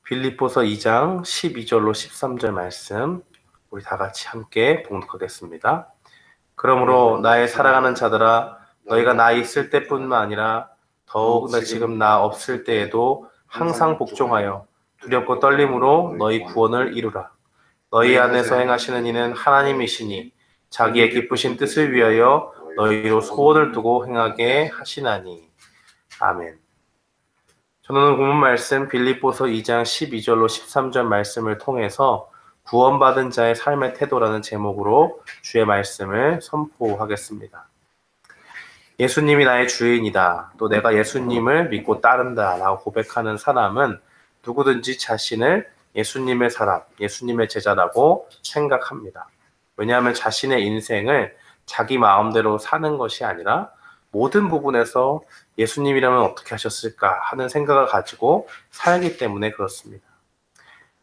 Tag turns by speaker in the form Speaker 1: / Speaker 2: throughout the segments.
Speaker 1: 빌립보서 2장 12절로 13절 말씀 우리 다 같이 함께 봉독하겠습니다. 그러므로 나의 사랑하는 자들아, 너희가 나 있을 때뿐만 아니라 더욱 지금 나 없을 때에도 항상 복종하여 두렵고 떨림으로 너희 구원을 이루라. 너희 안에서 행하시는 이는 하나님이시니 자기의 기쁘신 뜻을 위하여 너희로 소원을 두고 행하게 하시나니. 아멘. 저는 오늘 본문 말씀 빌립보서 2장 12절로 13절 말씀을 통해서 구원받은 자의 삶의 태도라는 제목으로 주의 말씀을 선포하겠습니다. 예수님이 나의 주인이다. 또 내가 예수님을 믿고 따른다. 라고 고백하는 사람은 누구든지 자신을 예수님의 사람, 예수님의 제자라고 생각합니다. 왜냐하면 자신의 인생을 자기 마음대로 사는 것이 아니라 모든 부분에서 예수님이라면 어떻게 하셨을까 하는 생각을 가지고 살기 때문에 그렇습니다.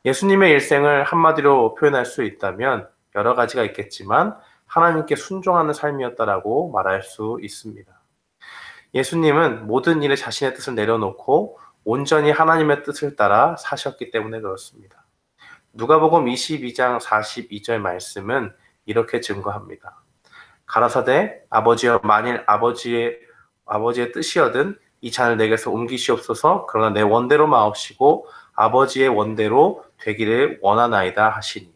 Speaker 1: 예수님의 일생을 한마디로 표현할 수 있다면 여러 가지가 있겠지만 하나님께 순종하는 삶이었다라고 말할 수 있습니다. 예수님은 모든 일에 자신의 뜻을 내려놓고 온전히 하나님의 뜻을 따라 사셨기 때문에 그렇습니다. 누가복음 22장 42절 말씀은 이렇게 증거합니다. 가라사대 아버지여, 만일 아버지의 뜻이여든 이 잔을 내게서 옮기시옵소서. 그러나 내 원대로 마옵시고 아버지의 원대로 되기를 원하나이다 하시니.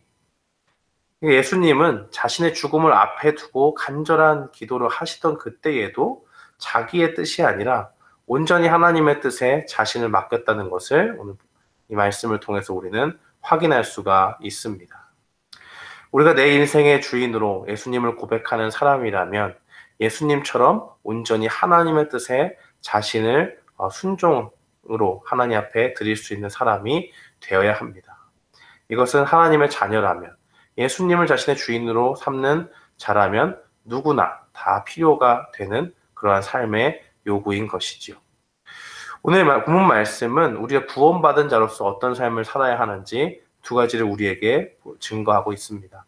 Speaker 1: 예수님은 자신의 죽음을 앞에 두고 간절한 기도를 하시던 그때에도 자기의 뜻이 아니라 온전히 하나님의 뜻에 자신을 맡겼다는 것을 오늘 이 말씀을 통해서 우리는 확인할 수가 있습니다. 우리가 내 인생의 주인으로 예수님을 고백하는 사람이라면 예수님처럼 온전히 하나님의 뜻에 자신을 순종으로 하나님 앞에 드릴 수 있는 사람이 되어야 합니다. 이것은 하나님의 자녀라면, 예수님을 자신의 주인으로 삼는 자라면 누구나 다 필요가 되는 그러한 삶의 요구인 것이지요. 오늘 본문 말씀은 우리가 구원받은 자로서 어떤 삶을 살아야 하는지 두 가지를 우리에게 증거하고 있습니다.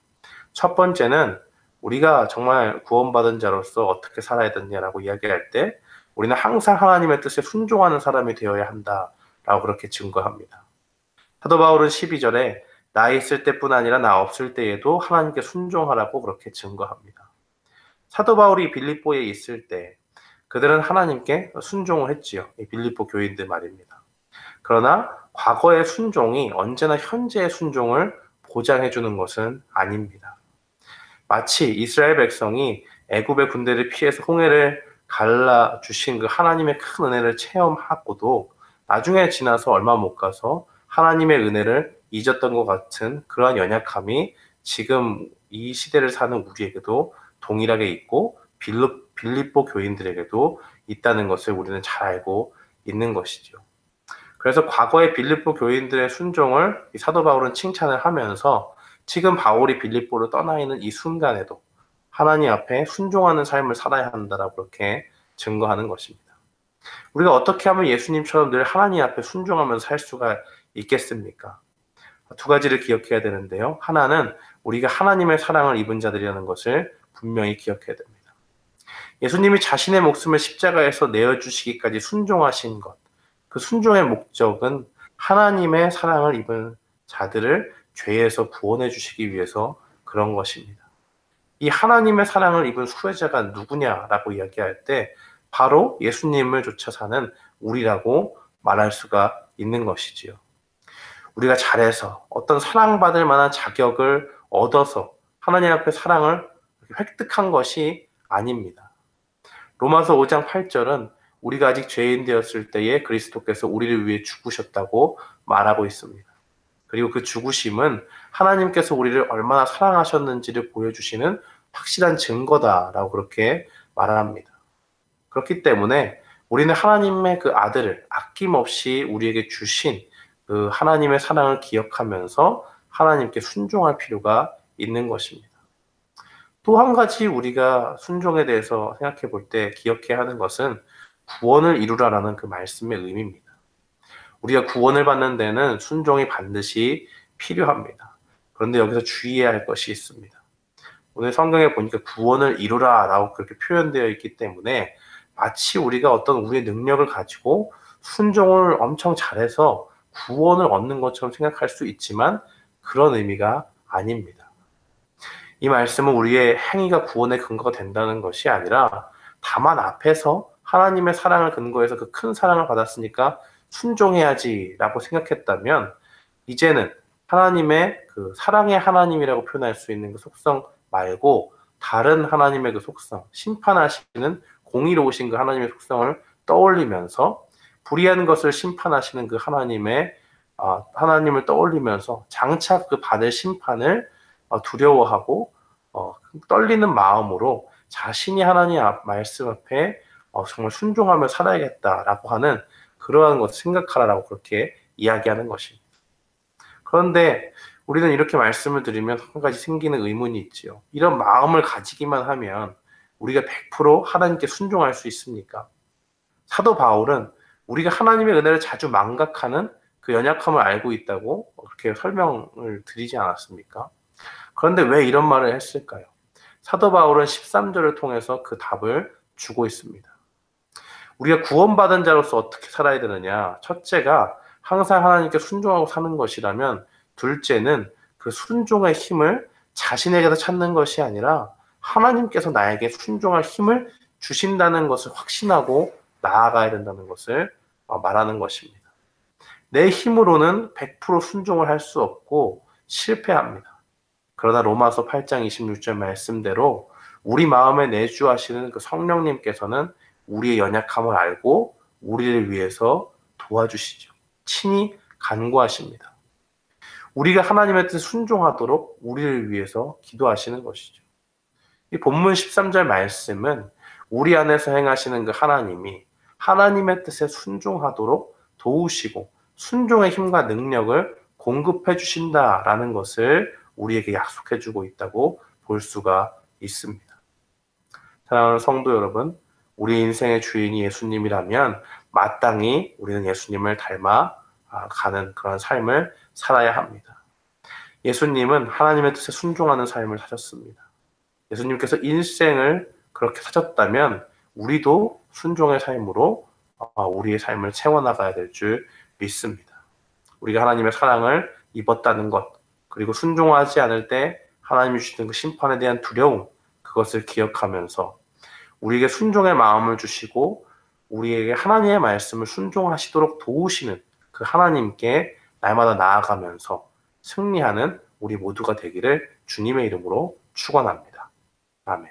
Speaker 1: 첫 번째는 우리가 정말 구원받은 자로서 어떻게 살아야 되냐라고 이야기할 때 우리는 항상 하나님의 뜻에 순종하는 사람이 되어야 한다라고 그렇게 증거합니다. 사도 바울은 12절에 나 있을 때뿐 아니라 나 없을 때에도 하나님께 순종하라고 그렇게 증거합니다. 사도 바울이 빌립보에 있을 때 그들은 하나님께 순종을 했지요. 이 빌립보 교인들 말입니다. 그러나 과거의 순종이 언제나 현재의 순종을 보장해주는 것은 아닙니다. 마치 이스라엘 백성이 애굽의 군대를 피해서 홍해를 갈라주신 그 하나님의 큰 은혜를 체험하고도 나중에 지나서 얼마 못 가서 하나님의 은혜를 잊었던 것 같은 그러한 연약함이 지금 이 시대를 사는 우리에게도 동일하게 있고 빌립보 교인들에게도 있다는 것을 우리는 잘 알고 있는 것이죠. 그래서 과거의 빌립보 교인들의 순종을 이 사도 바울은 칭찬을 하면서 지금 바울이 빌립보를 떠나 있는 이 순간에도 하나님 앞에 순종하는 삶을 살아야 한다라고 그렇게 증거하는 것입니다. 우리가 어떻게 하면 예수님처럼 늘 하나님 앞에 순종하면서 살 수가 있겠습니까? 두 가지를 기억해야 되는데요. 하나는 우리가 하나님의 사랑을 입은 자들이라는 것을 분명히 기억해야 됩니다. 예수님이 자신의 목숨을 십자가에서 내어주시기까지 순종하신 것, 그 순종의 목적은 하나님의 사랑을 입은 자들을 죄에서 구원해 주시기 위해서 그런 것입니다. 이 하나님의 사랑을 입은 수혜자가 누구냐라고 이야기할 때 바로 예수님을 쫓아 사는 우리라고 말할 수가 있는 것이지요. 우리가 잘해서 어떤 사랑받을 만한 자격을 얻어서 하나님 앞에 사랑을 획득한 것이 아닙니다. 로마서 5장 8절은 우리가 아직 죄인 되었을 때에 그리스도께서 우리를 위해 죽으셨다고 말하고 있습니다. 그리고 그 죽으심은 하나님께서 우리를 얼마나 사랑하셨는지를 보여주시는 확실한 증거다라고 그렇게 말합니다. 그렇기 때문에 우리는 하나님의 그 아들을 아낌없이 우리에게 주신 그 하나님의 사랑을 기억하면서 하나님께 순종할 필요가 있는 것입니다. 또 한 가지 우리가 순종에 대해서 생각해 볼 때 기억해야 하는 것은 구원을 이루라라는 그 말씀의 의미입니다. 우리가 구원을 받는 데는 순종이 반드시 필요합니다. 그런데 여기서 주의해야 할 것이 있습니다. 오늘 성경에 보니까 구원을 이루라라고 그렇게 표현되어 있기 때문에 마치 우리가 어떤 우리의 능력을 가지고 순종을 엄청 잘해서 구원을 얻는 것처럼 생각할 수 있지만 그런 의미가 아닙니다. 이 말씀은 우리의 행위가 구원의 근거가 된다는 것이 아니라 다만 앞에서 하나님의 사랑을 근거해서 그 큰 사랑을 받았으니까 순종해야지라고 생각했다면 이제는 하나님의 그 사랑의 하나님이라고 표현할 수 있는 그 속성 말고 다른 하나님의 그 속성, 심판하시는 공의로우신 그 하나님의 속성을 떠올리면서 불의한 것을 심판하시는 그 하나님을 떠올리면서 장차 그 받을 심판을 두려워하고 떨리는 마음으로 자신이 하나님 말씀 앞에 정말 순종하며 살아야겠다라고 하는 그러한 것을 생각하라라고 그렇게 이야기하는 것입니다. 그런데 우리는 이렇게 말씀을 드리면 한 가지 생기는 의문이 있지요. 이런 마음을 가지기만 하면 우리가 100% 하나님께 순종할 수 있습니까? 사도 바울은 우리가 하나님의 은혜를 자주 망각하는 그 연약함을 알고 있다고 그렇게 설명을 드리지 않았습니까? 그런데 왜 이런 말을 했을까요? 사도 바울은 13절을 통해서 그 답을 주고 있습니다. 우리가 구원받은 자로서 어떻게 살아야 되느냐? 첫째가 항상 하나님께 순종하고 사는 것이라면 둘째는 그 순종의 힘을 자신에게서 찾는 것이 아니라 하나님께서 나에게 순종할 힘을 주신다는 것을 확신하고 나아가야 된다는 것을 말하는 것입니다. 내 힘으로는 100% 순종을 할 수 없고 실패합니다. 그러나 로마서 8장 26절 말씀대로 우리 마음에 내주하시는 그 성령님께서는 우리의 연약함을 알고 우리를 위해서 도와주시죠. 친히 간구하십니다. 우리가 하나님의 뜻에 순종하도록 우리를 위해서 기도하시는 것이죠. 이 본문 13절 말씀은 우리 안에서 행하시는 그 하나님이 하나님의 뜻에 순종하도록 도우시고 순종의 힘과 능력을 공급해 주신다라는 것을 우리에게 약속해 주고 있다고 볼 수가 있습니다. 사랑하는 성도 여러분, 우리 인생의 주인이 예수님이라면 마땅히 우리는 예수님을 닮아 가는 그런 삶을 살아야 합니다. 예수님은 하나님의 뜻에 순종하는 삶을 사셨습니다. 예수님께서 인생을 그렇게 사셨다면 우리도 순종의 삶으로 우리의 삶을 채워나가야 될 줄 믿습니다. 우리가 하나님의 사랑을 입었다는 것, 그리고 순종하지 않을 때 하나님이 주시는 그 심판에 대한 두려움, 그것을 기억하면서 우리에게 순종의 마음을 주시고 우리에게 하나님의 말씀을 순종하시도록 도우시는 그 하나님께 날마다 나아가면서 승리하는 우리 모두가 되기를 주님의 이름으로 축원합니다. 아멘.